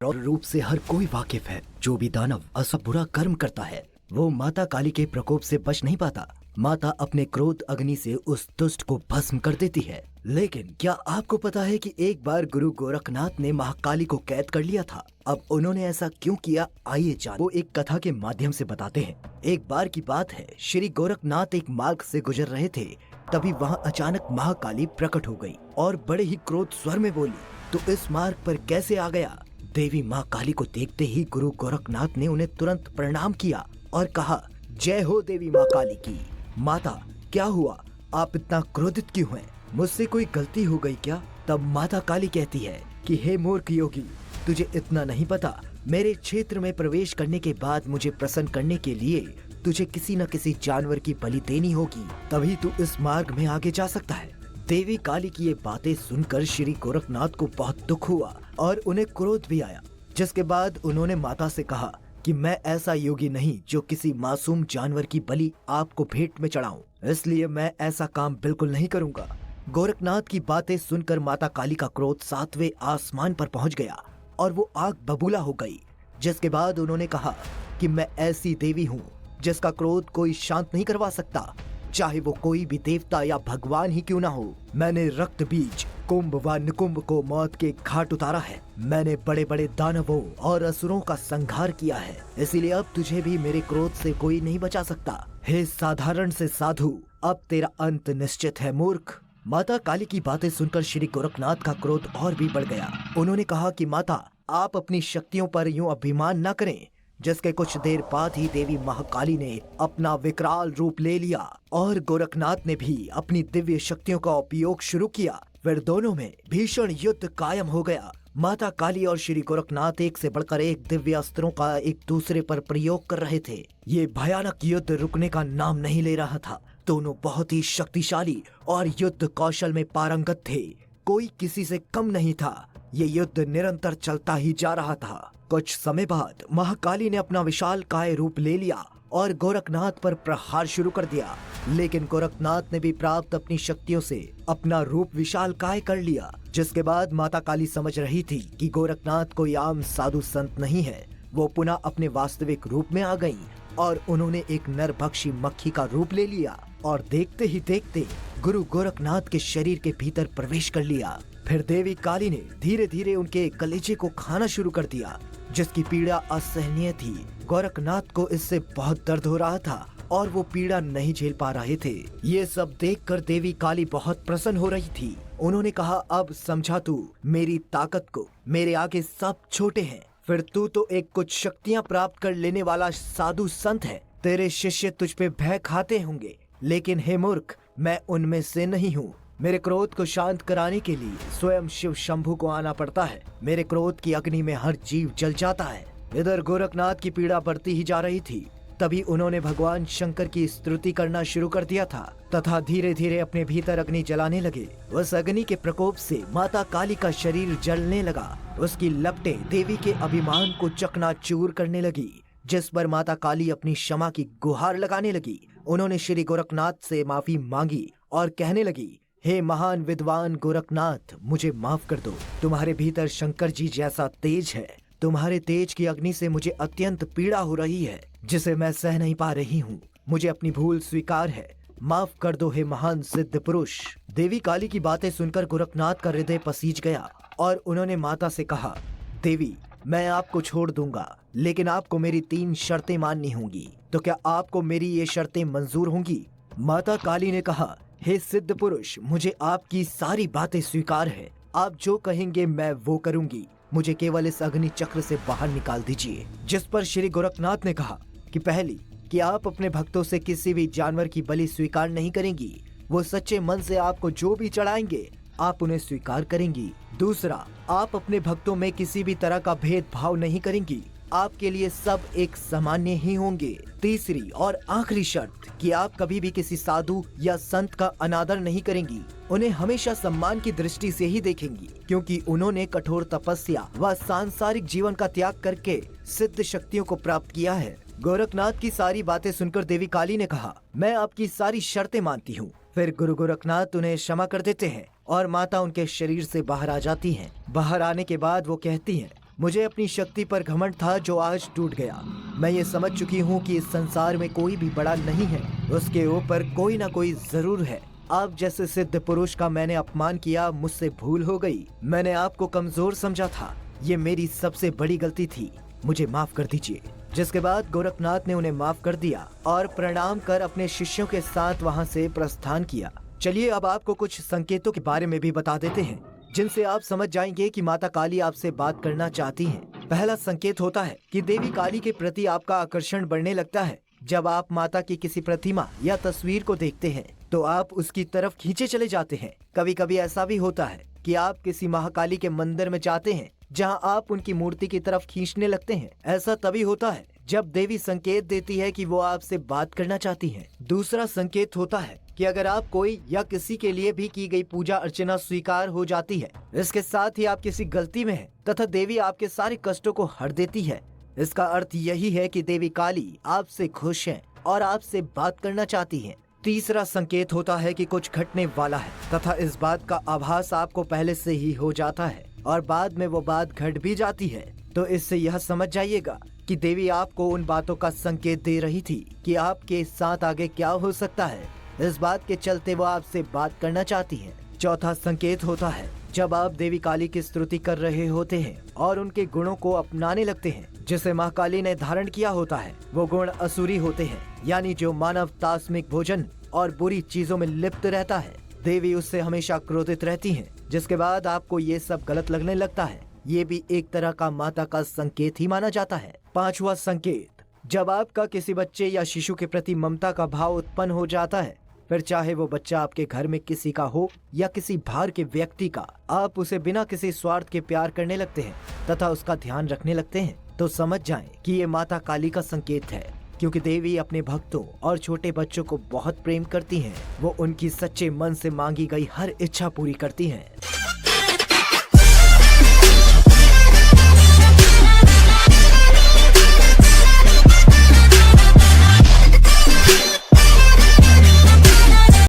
और रूप से हर कोई वाकिफ है। जो भी दानव ऐसा बुरा कर्म करता है वो माता काली के प्रकोप से बच नहीं पाता। माता अपने क्रोध अग्नि से उस दुष्ट को भस्म कर देती है। लेकिन क्या आपको पता है कि एक बार गुरु गोरखनाथ ने महाकाली को कैद कर लिया था। अब उन्होंने ऐसा क्यों किया, आइए जान वो एक कथा के माध्यम से बताते हैं। एक बार की बात है, श्री गोरखनाथ एक मार्ग से गुजर रहे थे। तभी वहाँ अचानक महाकाली प्रकट हो गई और बड़े ही क्रोध स्वर में बोली, तो इस मार्ग पर कैसे आ गया। देवी माँ काली को देखते ही गुरु गोरखनाथ ने उन्हें तुरंत प्रणाम किया और कहा, जय हो देवी माँ काली की। माता, क्या हुआ, आप इतना क्रोधित क्यों हैं? मुझसे कोई गलती हो गई क्या? तब माता काली कहती है कि हे मूर्ख योगी, तुझे इतना नहीं पता, मेरे क्षेत्र में प्रवेश करने के बाद मुझे प्रसन्न करने के लिए तुझे किसी न किसी जानवर की बलि देनी होगी, तभी तू इस मार्ग में आगे जा सकता है। देवी काली की ये बातें सुनकर श्री गोरखनाथ को बहुत दुख हुआ और उन्हें क्रोध भी आया। जिसके बाद उन्होंने माता से कहा कि मैं ऐसा योगी नहीं जो किसी मासूम जानवर की बलि आपको भेंट में चढ़ाऊं, इसलिए मैं ऐसा काम बिल्कुल नहीं करूंगा। गोरखनाथ की बातें सुनकर माता काली का क्रोध 7वें आसमान पर पहुंच गया और वो आग बबूला हो गई। जिसके बाद उन्होंने कहा कि मैं ऐसी देवी हूँ जिसका क्रोध कोई शांत नहीं करवा सकता, चाहे वो कोई भी देवता या भगवान ही क्यों ना हो। मैंने रक्त बीज कुंभ व निकुंभ को मौत के घाट उतारा है। मैंने बड़े बड़े दानवों और असुरों का संहार किया है, इसीलिए अब तुझे भी मेरे क्रोध से कोई नहीं बचा सकता। हे साधारण से साधु, अब तेरा अंत निश्चित है मूर्ख। माता काली की बातें सुनकर श्री गोरखनाथ का क्रोध और भी बढ़ गया। उन्होंने कहा कि माता, आप अपनी शक्तियों पर यूं अभिमान न करें। जिसके कुछ देर बाद ही देवी महाकाली ने अपना विकराल रूप ले लिया और गोरखनाथ ने भी अपनी दिव्य शक्तियों का उपयोग शुरू किया। फिर दोनों में भीषण युद्ध कायम हो गया। माता काली और श्री गोरखनाथ एक से बढ़कर एक दिव्य अस्त्रों का एक दूसरे पर प्रयोग कर रहे थे। ये भयानक युद्ध रुकने का नाम नहीं ले रहा था। दोनों बहुत ही शक्तिशाली और युद्ध कौशल में पारंगत थे, कोई किसी से कम नहीं था। ये युद्ध निरंतर चलता ही जा रहा था। कुछ समय बाद महाकाली ने अपना विशाल काय रूप ले लिया और गोरखनाथ पर प्रहार शुरू कर दिया। लेकिन गोरखनाथ ने भी प्राप्त अपनी शक्तियों से अपना रूप विशाल काय कर लिया। जिसके बाद माता काली समझ रही थी कि गोरखनाथ कोई आम साधु संत नहीं है। वो पुनः अपने वास्तविक रूप में आ गईं और उन्होंने एक नरभक्षी मक्खी का रूप ले लिया और देखते ही देखते गुरु गोरखनाथ के शरीर के भीतर प्रवेश कर लिया। फिर देवी काली ने धीरे धीरे उनके कलेजे को खाना शुरू कर दिया, जिसकी पीड़ा असहनीय थी। गोरखनाथ को इससे बहुत दर्द हो रहा था और वो पीड़ा नहीं झेल पा रहे थे। ये सब देखकर देवी काली बहुत प्रसन्न हो रही थी। उन्होंने कहा, अब समझा तू मेरी ताकत को, मेरे आगे सब छोटे हैं। फिर तू तो एक कुछ शक्तियाँ प्राप्त कर लेने वाला साधु संत है। तेरे शिष्य तुझ पे भय खाते होंगे, लेकिन हे मूर्ख, मैं उनमें से नहीं हूँ। मेरे क्रोध को शांत कराने के लिए स्वयं शिव शंभु को आना पड़ता है। मेरे क्रोध की अग्नि में हर जीव जल जाता है। इधर गोरखनाथ की पीड़ा बढ़ती ही जा रही थी। तभी उन्होंने भगवान शंकर की स्तुति करना शुरू कर दिया था तथा धीरे धीरे अपने भीतर अग्नि जलाने लगे। उस अग्नि के प्रकोप से माता काली का शरीर जलने लगा। उसकी लपटें देवी के अभिमान को चकनाचूर करने लगी, जिस पर माता काली अपनी क्षमा की गुहार लगाने लगी। उन्होंने श्री गोरखनाथ से माफी मांगी और कहने लगी, हे महान विद्वान गोरखनाथ, मुझे माफ कर दो। तुम्हारे भीतर शंकर जी जैसा तेज है। तुम्हारे तेज की अग्नि से मुझे अत्यंत पीड़ा हो रही है, जिसे मैं सह नहीं पा रही हूँ। मुझे अपनी भूल स्वीकार है, माफ कर दो हे महान सिद्ध पुरुष। देवी काली की बातें सुनकर गोरखनाथ का हृदय पसीज गया और उन्होंने माता से कहा, देवी, मैं आपको छोड़ दूंगा, लेकिन आपको मेरी 3 शर्तें माननी होंगी। तो क्या आपको मेरी ये शर्तें मंजूर होंगी? माता काली ने कहा, हे सिद्ध पुरुष, मुझे आपकी सारी बातें स्वीकार है। आप जो कहेंगे मैं वो करूंगी। मुझे केवल इस अग्नि चक्र से बाहर निकाल दीजिए। जिस पर श्री गोरखनाथ ने कहा कि पहली, कि आप अपने भक्तों से किसी भी जानवर की बलि स्वीकार नहीं करेंगी। वो सच्चे मन से आपको जो भी चढ़ाएंगे आप उन्हें स्वीकार करेंगी। दूसरा, आप अपने भक्तों में किसी भी तरह का भेदभाव नहीं करेंगी। आपके लिए सब एक सामान्य ही होंगे। तीसरी और आखिरी शर्त कि आप कभी भी किसी साधु या संत का अनादर नहीं करेंगी। उन्हें हमेशा सम्मान की दृष्टि से ही देखेंगी, क्योंकि उन्होंने कठोर तपस्या व सांसारिक जीवन का त्याग करके सिद्ध शक्तियों को प्राप्त किया है। गोरखनाथ की सारी बातें सुनकर देवी काली ने कहा, मैं आपकी सारी शर्तें मानती हूँ। फिर गुरु गोरखनाथ उन्हें क्षमा कर देते हैं और माता उनके शरीर से बाहर आ जाती हैं। बाहर आने के बाद वो कहती हैं, मुझे अपनी शक्ति पर घमंड था जो आज टूट गया। मैं ये समझ चुकी हूँ कि इस संसार में कोई भी बड़ा नहीं है, उसके ऊपर कोई ना कोई जरूर है। आप जैसे सिद्ध पुरुष का मैंने अपमान किया, मुझसे भूल हो गई। मैंने आपको कमजोर समझा था, ये मेरी सबसे बड़ी गलती थी, मुझे माफ कर दीजिए। जिसके बाद गोरखनाथ ने उन्हें माफ कर दिया और प्रणाम कर अपने शिष्यों के साथ वहाँ से प्रस्थान किया। चलिए अब आपको कुछ संकेतों के बारे में भी बता देते हैं, जिनसे आप समझ जाएंगे कि माता काली आपसे बात करना चाहती हैं। पहला संकेत होता है कि देवी काली के प्रति आपका आकर्षण बढ़ने लगता है। जब आप माता की किसी प्रतिमा या तस्वीर को देखते हैं तो आप उसकी तरफ खींचे चले जाते हैं। कभी कभी ऐसा भी होता है कि आप किसी महाकाली के मंदिर में जाते हैं जहां आप उनकी मूर्ति की तरफ खींचने लगते हैं। ऐसा तभी होता है जब देवी संकेत देती है कि वो आपसे बात करना चाहती हैं। दूसरा संकेत होता है कि अगर आप कोई या किसी के लिए भी की गई पूजा अर्चना स्वीकार हो जाती है, इसके साथ ही आप किसी गलती में हैं तथा देवी आपके सारे कष्टों को हर देती है। इसका अर्थ यही है कि देवी काली आपसे खुश हैं और आपसे बात करना चाहती हैं। तीसरा संकेत होता है कि कुछ घटने वाला है तथा इस बात का आभास आपको पहले से ही हो जाता है और बाद में वो बात घट भी जाती है। तो इससे यह समझ जाइएगा कि देवी आपको उन बातों का संकेत दे रही थी कि आपके साथ आगे क्या हो सकता है। इस बात के चलते वो आपसे बात करना चाहती हैं। चौथा संकेत होता है जब आप देवी काली की स्तुति कर रहे होते हैं और उनके गुणों को अपनाने लगते हैं जिसे महाकाली ने धारण किया होता है। वो गुण असुरी होते हैं, यानी जो मानव तास्मिक भोजन और बुरी चीजों में लिप्त रहता है। देवी उससे हमेशा क्रोधित रहती हैं, जिसके बाद आपको ये सब गलत लगने लगता है। ये भी एक तरह का माता का संकेत ही माना जाता है। पांचवा संकेत, जब आपका किसी बच्चे या शिशु के प्रति ममता का भाव उत्पन्न हो जाता है, फिर चाहे वो बच्चा आपके घर में किसी का हो या किसी बाहर के व्यक्ति का, आप उसे बिना किसी स्वार्थ के प्यार करने लगते हैं तथा उसका ध्यान रखने लगते हैं, तो समझ जाएं कि ये माता काली का संकेत है। क्योंकि देवी अपने भक्तों और छोटे बच्चों को बहुत प्रेम करती हैं। वो उनकी सच्चे मन से मांगी गई हर इच्छा पूरी करती हैं।